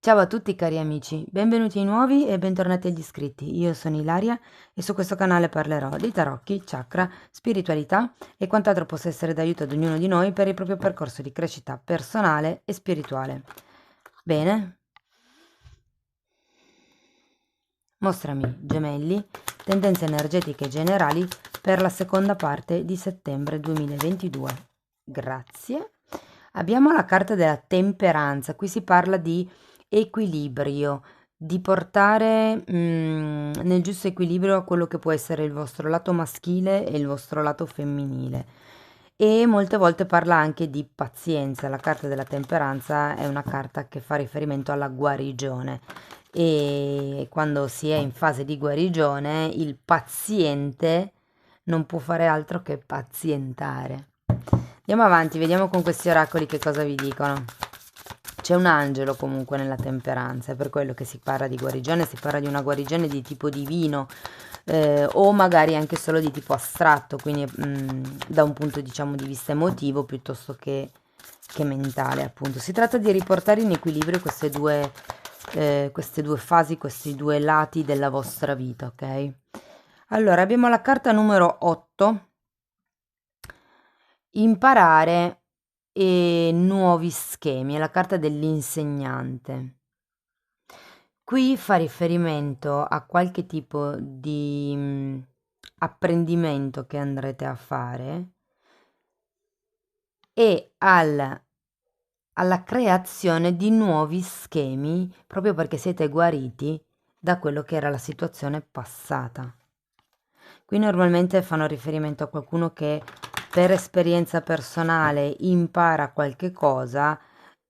Ciao a tutti cari amici, benvenuti ai nuovi e bentornati agli iscritti. Io sono Ilaria e su questo canale parlerò di tarocchi, chakra, spiritualità e quant'altro possa essere d'aiuto ad ognuno di noi per il proprio percorso di crescita personale e spirituale. Bene? Mostrami, gemelli, tendenze energetiche generali per la seconda parte di settembre 2022. Grazie. Abbiamo la carta della temperanza, qui si parla di equilibrio, di portare nel giusto equilibrio quello che può essere il vostro lato maschile e il vostro lato femminile. E molte volte parla anche di pazienza. La carta della temperanza è una carta che fa riferimento alla guarigione e quando si è in fase di guarigione il paziente non può fare altro che pazientare. Andiamo avanti, vediamo con questi oracoli che cosa vi dicono. C'è un angelo comunque nella temperanza, è per quello che si parla di guarigione, si parla di una guarigione di tipo divino o magari anche solo di tipo astratto, quindi da un punto diciamo di vista emotivo piuttosto che mentale appunto. Si tratta di riportare in equilibrio queste due fasi, questi due lati della vostra vita, ok? Allora abbiamo la carta numero 8, imparare e nuovi schemi, è la carta dell'insegnante. Qui fa riferimento a qualche tipo di apprendimento che andrete a fare e alla creazione di nuovi schemi proprio perché siete guariti da quello che era la situazione passata. Qui normalmente fanno riferimento a qualcuno che per esperienza personale impara qualche cosa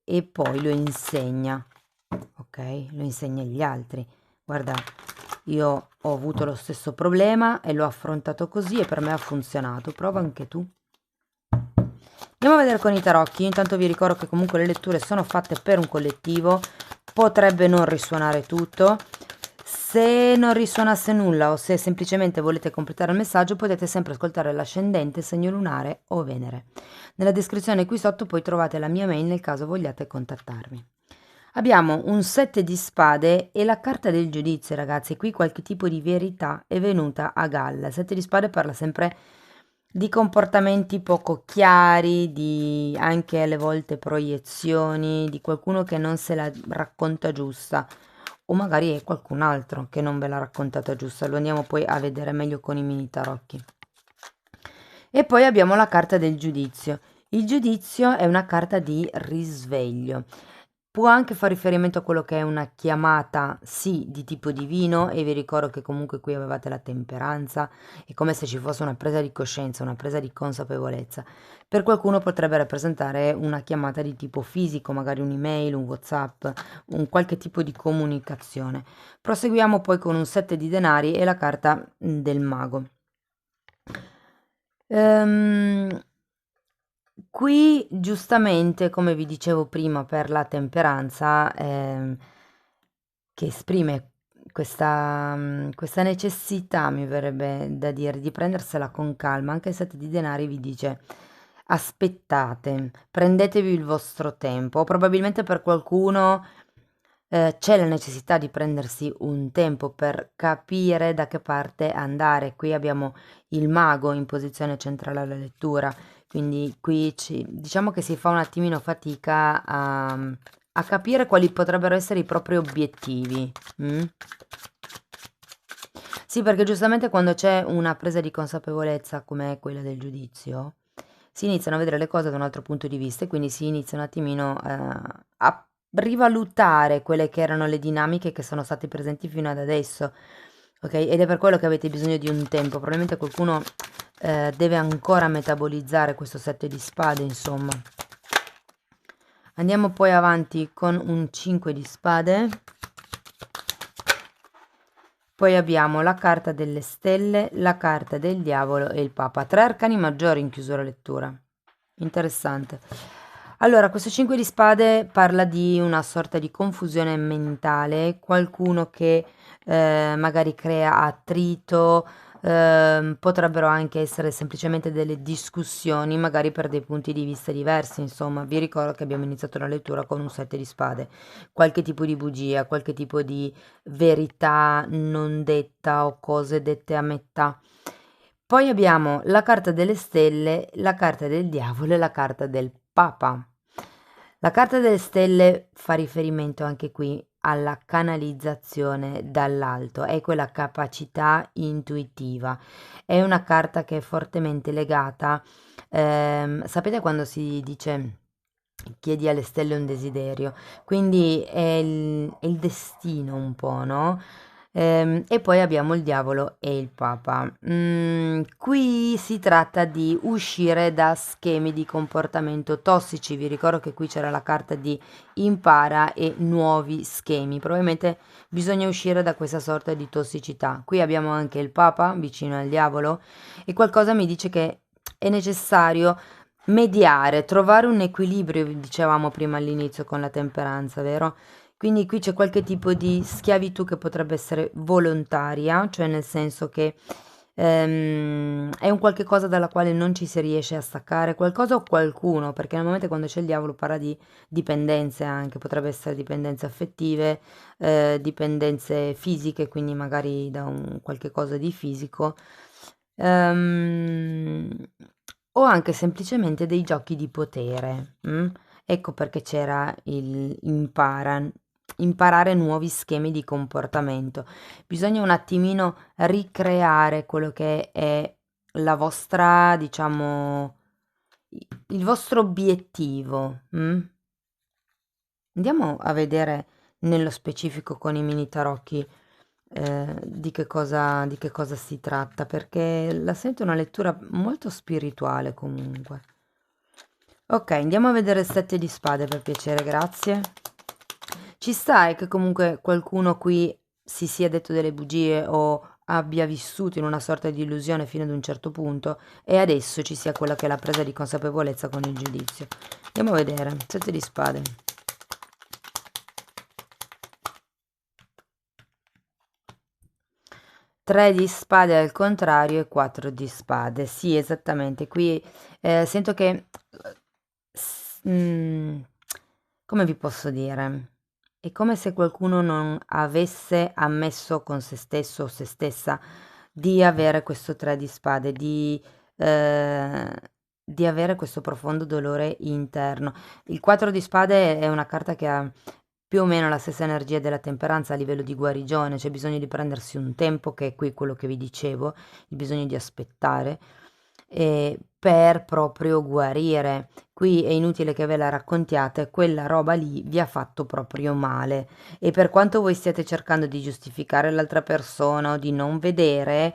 e poi lo insegna, ok? Lo insegna agli altri. Guarda, io ho avuto lo stesso problema e l'ho affrontato così e per me ha funzionato. Prova anche tu. Andiamo a vedere con i tarocchi. Intanto vi ricordo che comunque le letture sono fatte per un collettivo, potrebbe non risuonare tutto. Se non risuonasse nulla o se semplicemente volete completare il messaggio potete sempre ascoltare l'ascendente, segno lunare o Venere. Nella descrizione qui sotto poi trovate la mia mail nel caso vogliate contattarmi. Abbiamo un 7 di spade e la carta del giudizio, ragazzi. Qui qualche tipo di verità è venuta a galla. Il 7 di spade parla sempre di comportamenti poco chiari, di anche alle volte proiezioni, di qualcuno che non se la racconta giusta o magari è qualcun altro che non ve l'ha raccontata giusta. Lo andiamo poi a vedere meglio con i mini tarocchi. E poi abbiamo la carta del giudizio. Il giudizio è una carta di risveglio. Può anche fare riferimento a quello che è una chiamata, sì, di tipo divino, e vi ricordo che comunque qui avevate la temperanza, è come se ci fosse una presa di coscienza, una presa di consapevolezza. Per qualcuno potrebbe rappresentare una chiamata di tipo fisico, magari un'email, un WhatsApp, un qualche tipo di comunicazione. Proseguiamo poi con un 7 di denari e la carta del mago. Ehm, Qui giustamente, come vi dicevo prima, per la temperanza, che esprime questa necessità, mi verrebbe da dire, di prendersela con calma, anche il 7 di denari vi dice aspettate, prendetevi il vostro tempo, o probabilmente per qualcuno c'è la necessità di prendersi un tempo per capire da che parte andare. Qui abbiamo il mago in posizione centrale alla lettura, quindi qui diciamo che si fa un attimino fatica a capire quali potrebbero essere i propri obiettivi. Mm? Sì, perché giustamente quando c'è una presa di consapevolezza come quella del giudizio, si iniziano a vedere le cose da un altro punto di vista e quindi si inizia un attimino a rivalutare quelle che erano le dinamiche che sono state presenti fino ad adesso, ok? Ed è per quello che avete bisogno di un tempo. Probabilmente qualcuno deve ancora metabolizzare questo 7 di spade, insomma. Andiamo poi avanti con un 5 di spade. Poi abbiamo la carta delle stelle, la carta del diavolo e il papa. Tre arcani maggiori in chiusura lettura. Interessante. Allora, questo 5 di spade parla di una sorta di confusione mentale, qualcuno che magari crea attrito, potrebbero anche essere semplicemente delle discussioni, magari per dei punti di vista diversi, insomma. Vi ricordo che abbiamo iniziato la lettura con un 7 di spade, qualche tipo di bugia, qualche tipo di verità non detta o cose dette a metà. Poi abbiamo la carta delle stelle, la carta del diavolo e la carta del papa. La carta delle stelle fa riferimento anche qui alla canalizzazione dall'alto, è quella capacità intuitiva. È una carta che è fortemente legata, sapete quando si dice chiedi alle stelle un desiderio, quindi è il destino un po', no? E poi abbiamo il diavolo e il papa. Qui si tratta di uscire da schemi di comportamento tossici. Vi ricordo che qui c'era la carta di impara e nuovi schemi. Probabilmente bisogna uscire da questa sorta di tossicità. Qui abbiamo anche il papa vicino al diavolo e qualcosa mi dice che è necessario mediare, trovare un equilibrio, dicevamo prima all'inizio con la temperanza, vero? Quindi qui c'è qualche tipo di schiavitù che potrebbe essere volontaria, cioè nel senso che è un qualche cosa dalla quale non ci si riesce a staccare, qualcosa o qualcuno, perché normalmente quando c'è il diavolo parla di dipendenze anche, potrebbe essere dipendenze affettive, dipendenze fisiche, quindi magari da un qualche cosa di fisico. Ehm, o anche semplicemente dei giochi di potere. Ecco perché c'era il imparare nuovi schemi di comportamento. Bisogna un attimino ricreare quello che è la vostra, diciamo, il vostro obiettivo. Andiamo a vedere nello specifico con i mini tarocchi di che cosa si tratta, perché la sento una lettura molto spirituale comunque. Ok, andiamo a vedere il 7 di spade per piacere, grazie. Ci sta è che comunque qualcuno qui si sia detto delle bugie o abbia vissuto in una sorta di illusione fino ad un certo punto e adesso ci sia quella che è la presa di consapevolezza con il giudizio. Andiamo a vedere, 7 di spade. 3 di spade al contrario e 4 di spade. Sì, esattamente. Qui sento che... come vi posso dire? È come se qualcuno non avesse ammesso con se stesso o se stessa di avere questo 3 di spade, eh, di avere questo profondo dolore interno. Il 4 di spade è una carta che ha più o meno la stessa energia della temperanza a livello di guarigione, c'è bisogno di prendersi un tempo, che è qui quello che vi dicevo, il bisogno di aspettare, per proprio guarire. Qui è inutile che ve la raccontiate, quella roba lì vi ha fatto proprio male e per quanto voi stiate cercando di giustificare l'altra persona o di non vedere,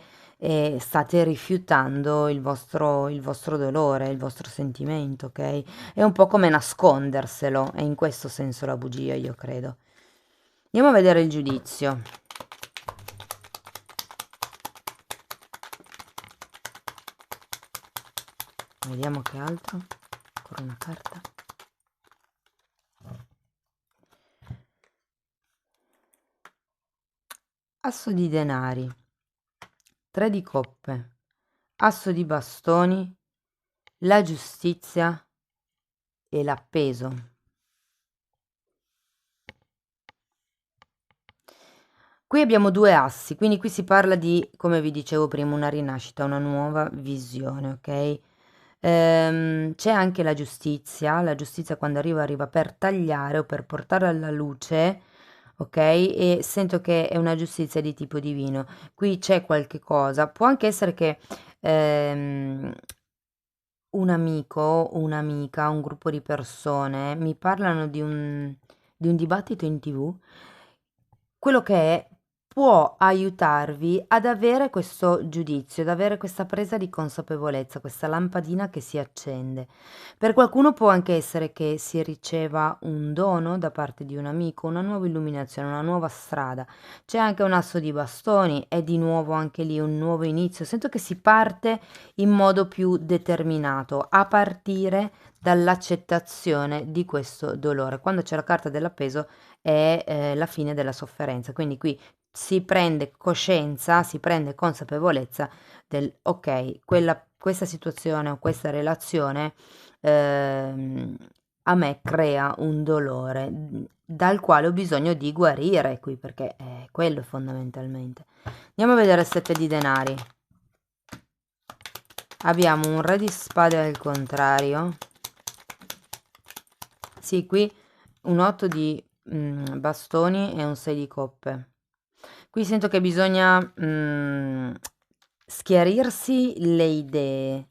state rifiutando il vostro dolore, il vostro sentimento, ok? È un po' come nasconderselo, è in questo senso la bugia, io credo. Andiamo a vedere il giudizio. Vediamo che altro. Ancora una carta. Asso di denari, 3 di coppe, asso di bastoni, la giustizia e l'appeso. Qui abbiamo due assi, quindi qui si parla di, come vi dicevo prima, una rinascita, una nuova visione, ok? C'è anche la giustizia quando arriva arriva per tagliare o per portare alla luce, ok? E sento che è una giustizia di tipo divino. Qui c'è qualche cosa, può anche essere che ehm, un amico, un'amica, un gruppo di persone mi parlano di un dibattito in TV, quello che è può aiutarvi ad avere questo giudizio, ad avere questa presa di consapevolezza, questa lampadina che si accende. Per qualcuno può anche essere che si riceva un dono da parte di un amico, una nuova illuminazione, una nuova strada. C'è anche un asso di bastoni, è di nuovo anche lì un nuovo inizio. Sento che si parte in modo più determinato, a partire dall'accettazione di questo dolore. Quando c'è la carta dell'appeso è la fine della sofferenza, quindi qui si prende coscienza, si prende consapevolezza del ok, questa situazione o questa relazione a me crea un dolore dal quale ho bisogno di guarire qui, perché è quello fondamentalmente. Andiamo a vedere il 7 di denari. Abbiamo un re di spade al contrario. Sì, qui un 8 di bastoni e un 6 di coppe. Qui sento che bisogna schiarirsi le idee.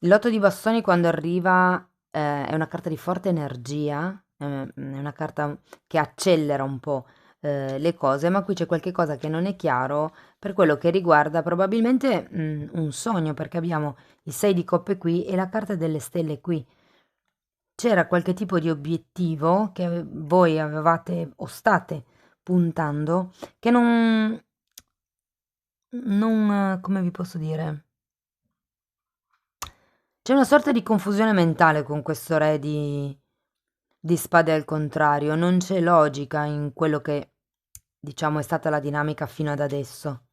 L'otto di bastoni quando arriva è una carta di forte energia, è una carta che accelera un po' le cose, ma qui c'è qualche cosa che non è chiaro per quello che riguarda probabilmente un sogno, perché abbiamo il 6 di coppe qui e la carta delle stelle qui. C'era qualche tipo di obiettivo che voi avevate o state puntando che non, come vi posso dire? C'è una sorta di confusione mentale con questo re di spade al contrario, non c'è logica in quello che, diciamo, è stata la dinamica fino ad adesso.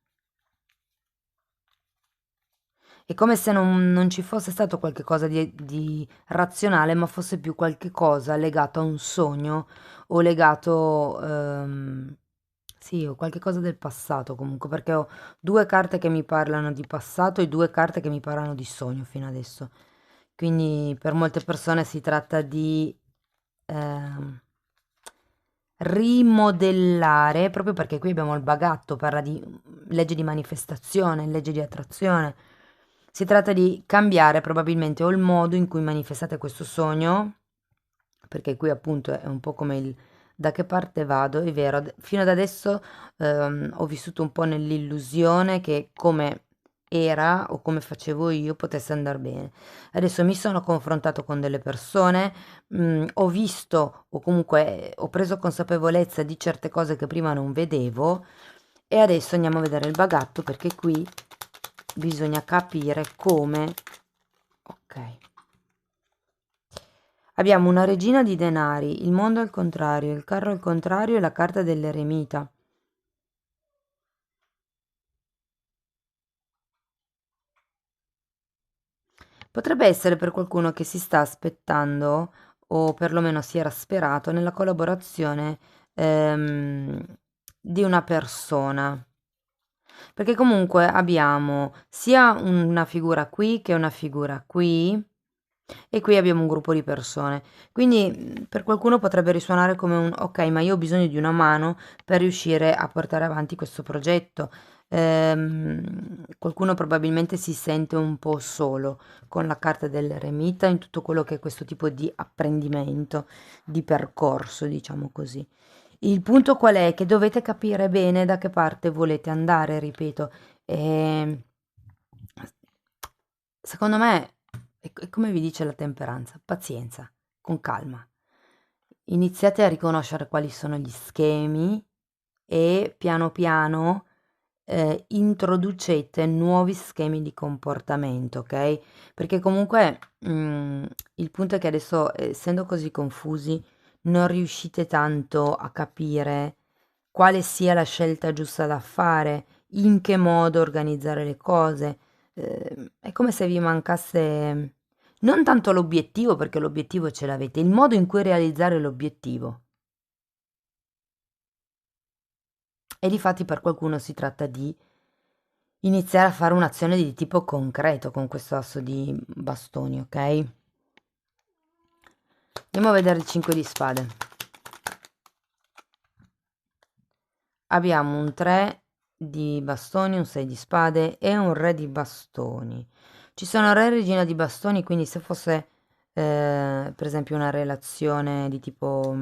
È come se non ci fosse stato qualche cosa di razionale, ma fosse più qualche cosa legato a un sogno o legato, sì, o qualche cosa del passato comunque, perché ho due carte che mi parlano di passato e due carte che mi parlano di sogno fino adesso. Quindi per molte persone si tratta di ehm, rimodellare, proprio perché qui abbiamo il bagatto, parla di legge di manifestazione, legge di attrazione. Si tratta di cambiare probabilmente o il modo in cui manifestate questo sogno, perché qui appunto è un po' come il da che parte vado, è vero, fino ad adesso ho vissuto un po' nell'illusione che come era o come facevo io potesse andare bene. Adesso mi sono confrontato con delle persone, ho visto o comunque ho preso consapevolezza di certe cose che prima non vedevo e adesso andiamo a vedere il bagatto perché qui bisogna capire come. Ok. Abbiamo una regina di denari, il mondo al contrario, il carro al contrario e la carta dell'eremita. Potrebbe essere per qualcuno che si sta aspettando, o perlomeno si era sperato, nella collaborazione di una persona. Perché comunque abbiamo sia una figura qui che una figura qui. E qui abbiamo un gruppo di persone. Quindi per qualcuno potrebbe risuonare come un ok, ma io ho bisogno di una mano per riuscire a portare avanti questo progetto. Qualcuno probabilmente si sente un po' solo con la carta dell'eremita in tutto quello che è questo tipo di apprendimento, di percorso, diciamo così. Il punto qual è? Che dovete capire bene da che parte volete andare, ripeto. E secondo me, è come vi dice la temperanza, pazienza, con calma. Iniziate a riconoscere quali sono gli schemi e piano piano introducete nuovi schemi di comportamento, ok? Perché comunque il punto è che adesso, essendo così confusi, non riuscite tanto a capire quale sia la scelta giusta da fare, in che modo organizzare le cose. È come se vi mancasse non tanto l'obiettivo, perché l'obiettivo ce l'avete, il modo in cui realizzare l'obiettivo. E difatti per qualcuno si tratta di iniziare a fare un'azione di tipo concreto con questo asso di bastoni, ok? Andiamo a vedere il 5 di spade. Abbiamo un 3 di bastoni, un 6 di spade e un re di bastoni. Ci sono re e regina di bastoni, quindi se fosse per esempio una relazione di tipo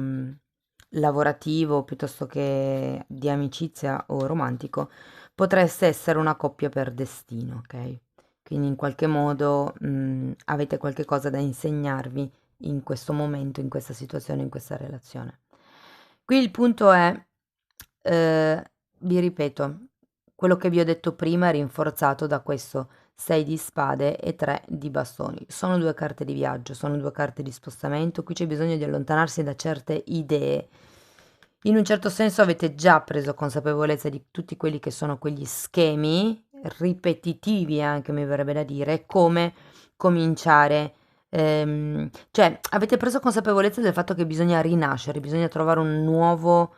lavorativo piuttosto che di amicizia o romantico, potreste essere una coppia per destino, ok? Quindi in qualche modo avete qualche cosa da insegnarvi in questo momento, in questa situazione, in questa relazione. Qui il punto è, vi ripeto, quello che vi ho detto prima è rinforzato da questo 6 di spade e 3 di bastoni. Sono due carte di viaggio, sono due carte di spostamento, qui c'è bisogno di allontanarsi da certe idee. In un certo senso avete già preso consapevolezza di tutti quelli che sono quegli schemi ripetitivi, anche mi verrebbe da dire, come cominciare, cioè avete preso consapevolezza del fatto che bisogna rinascere, bisogna trovare un nuovo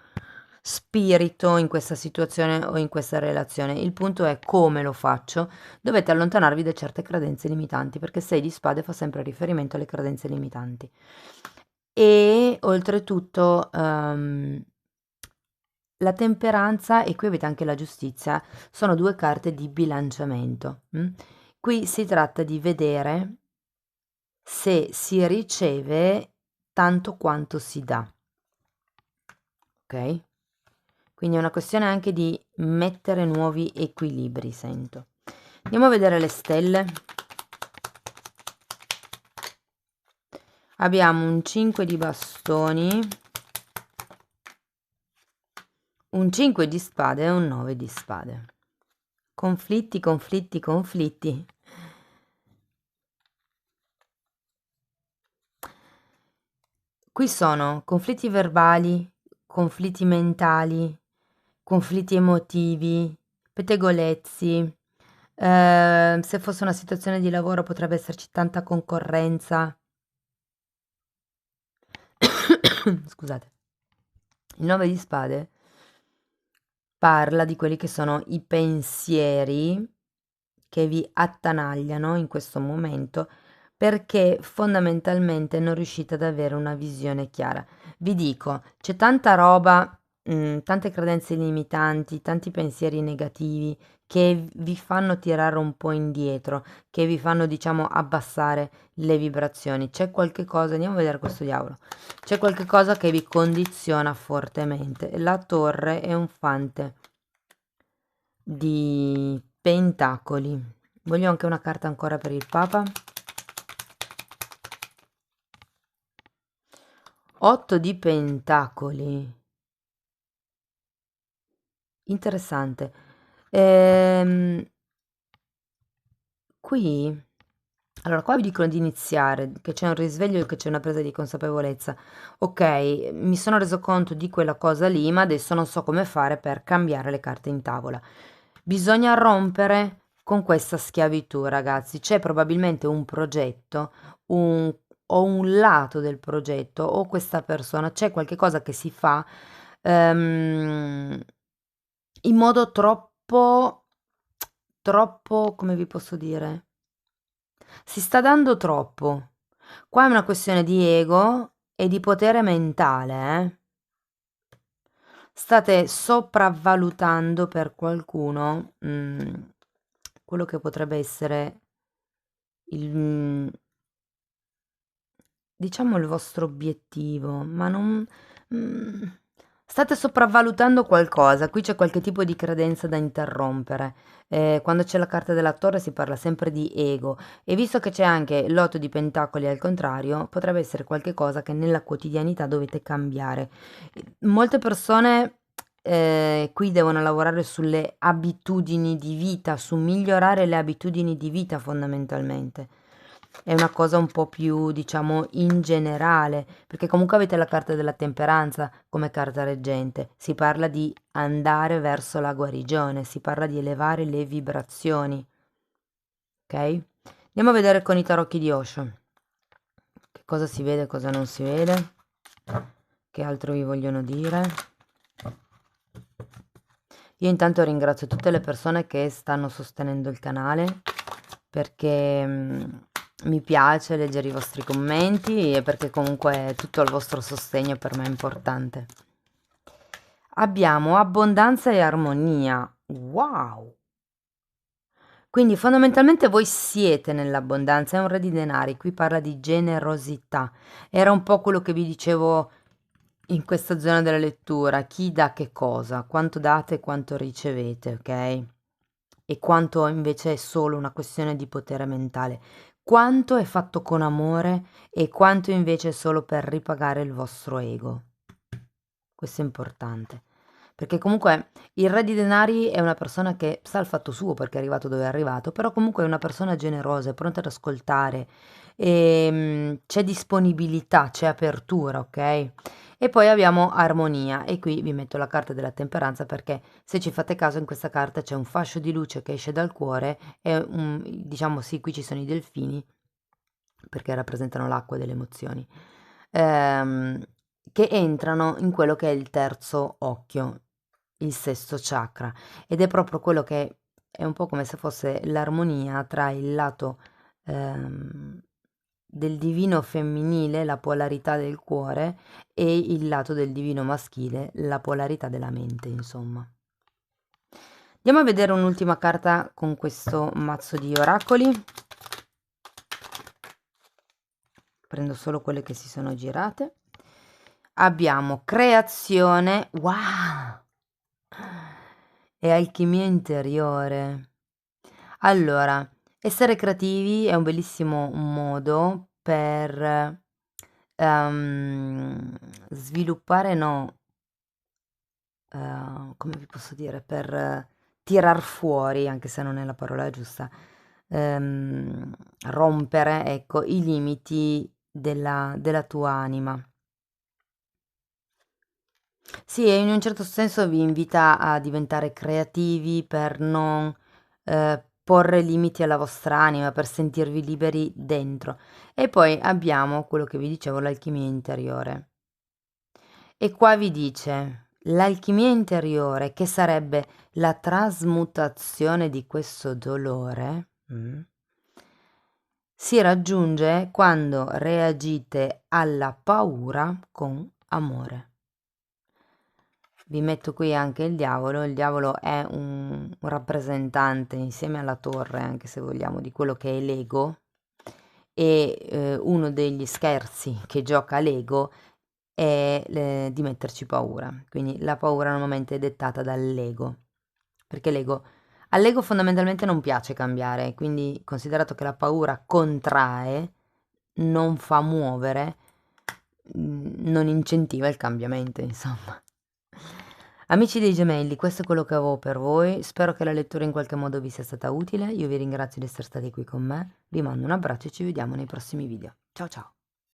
spirito in questa situazione o in questa relazione. Il punto è come lo faccio. Dovete allontanarvi da certe credenze limitanti, perché 6 di spade fa sempre riferimento alle credenze limitanti. E oltretutto la temperanza, e qui avete anche la giustizia, sono due carte di bilanciamento. Qui si tratta di vedere se si riceve tanto quanto si dà. Ok? Quindi è una questione anche di mettere nuovi equilibri, sento. Andiamo a vedere le stelle. Abbiamo un 5 di bastoni, un 5 di spade e un 9 di spade. Conflitti, conflitti, conflitti. Qui sono conflitti verbali, conflitti mentali, conflitti emotivi, pettegolezzi. Se fosse una situazione di lavoro potrebbe esserci tanta concorrenza. Scusate. Il 9 di spade parla di quelli che sono i pensieri che vi attanagliano in questo momento, perché fondamentalmente non riuscite ad avere una visione chiara. Vi dico, c'è tanta roba, tante credenze limitanti, tanti pensieri negativi che vi fanno tirare un po' indietro, che vi fanno, diciamo, abbassare le vibrazioni. C'è qualche cosa, andiamo a vedere questo diavolo. C'è qualche cosa che vi condiziona fortemente. La torre è un fante di pentacoli. Voglio anche una carta ancora per il Papa. 8 di pentacoli. Interessante. Qui, allora qua vi dicono di iniziare, che c'è un risveglio e che c'è una presa di consapevolezza. Ok, mi sono reso conto di quella cosa lì, ma adesso non so come fare per cambiare le carte in tavola. Bisogna rompere con questa schiavitù, ragazzi. C'è probabilmente un progetto, o un lato del progetto, o questa persona, c'è qualche cosa che si fa in modo troppo, come vi posso dire? Si sta dando troppo. Qua è una questione di ego e di potere mentale, eh? State sopravvalutando per qualcuno quello che potrebbe essere il, diciamo, il vostro obiettivo, ma non... mm, state sopravvalutando qualcosa, qui c'è qualche tipo di credenza da interrompere. Quando c'è la carta della torre si parla sempre di ego, e visto che c'è anche l'otto di pentacoli al contrario, potrebbe essere qualche cosa che nella quotidianità dovete cambiare. Molte persone qui devono lavorare sulle abitudini di vita, su migliorare le abitudini di vita fondamentalmente. È una cosa un po' più, diciamo, in generale, perché comunque avete la carta della temperanza come carta reggente. Si parla di andare verso la guarigione, si parla di elevare le vibrazioni. Ok? Andiamo a vedere con i tarocchi di Osho. Che cosa si vede, cosa non si vede. Che altro vi vogliono dire? Io intanto ringrazio tutte le persone che stanno sostenendo il canale, perché mi piace leggere i vostri commenti e perché comunque tutto il vostro sostegno per me è importante. Abbiamo abbondanza e armonia. Wow! Quindi fondamentalmente voi siete nell'abbondanza, è un re di denari, qui parla di generosità. Era un po' quello che vi dicevo in questa zona della lettura, chi dà che cosa, quanto date e quanto ricevete, ok? E quanto invece è solo una questione di potere mentale. Quanto è fatto con amore e quanto invece è solo per ripagare il vostro ego. Questo è importante. perché comunque il re di denari è una persona che sa il fatto suo perché è arrivato dove è arrivato, però comunque è una persona generosa, è pronta ad ascoltare, c'è disponibilità, c'è apertura, ok? E poi abbiamo armonia e qui vi metto la carta della temperanza perché se ci fate caso in questa carta c'è un fascio di luce che esce dal cuore e diciamo sì, qui ci sono i delfini perché rappresentano l'acqua delle emozioni, ehm, che entrano in quello che è il terzo occhio, il sesto chakra, ed è proprio quello che è un po' come se fosse l'armonia tra il lato del divino femminile, la polarità del cuore, e il lato del divino maschile, la polarità della mente, insomma. Andiamo a vedere un'ultima carta con questo mazzo di oracoli. Prendo solo quelle che si sono girate. Abbiamo creazione, wow, e alchimia interiore. Allora, essere creativi è un bellissimo modo per sviluppare, no, come vi posso dire, per tirar fuori, anche se non è la parola giusta, rompere, ecco, i limiti della tua anima. Sì, e in un certo senso vi invita a diventare creativi per non porre limiti alla vostra anima, per sentirvi liberi dentro. E poi abbiamo quello che vi dicevo, l'alchimia interiore. E qua vi dice, l'alchimia interiore, che sarebbe la trasmutazione di questo dolore, si raggiunge quando reagite alla paura con amore. Vi metto qui anche il diavolo è un rappresentante insieme alla torre, anche se vogliamo, di quello che è l'ego, e uno degli scherzi che gioca l'ego è di metterci paura, quindi la paura normalmente è dettata dall'ego, perché all'ego fondamentalmente non piace cambiare, quindi considerato che la paura contrae, non fa muovere, non incentiva il cambiamento, insomma. Amici dei gemelli, questo è quello che avevo per voi, spero che la lettura in qualche modo vi sia stata utile, io vi ringrazio di essere stati qui con me, vi mando un abbraccio e ci vediamo nei prossimi video. Ciao ciao!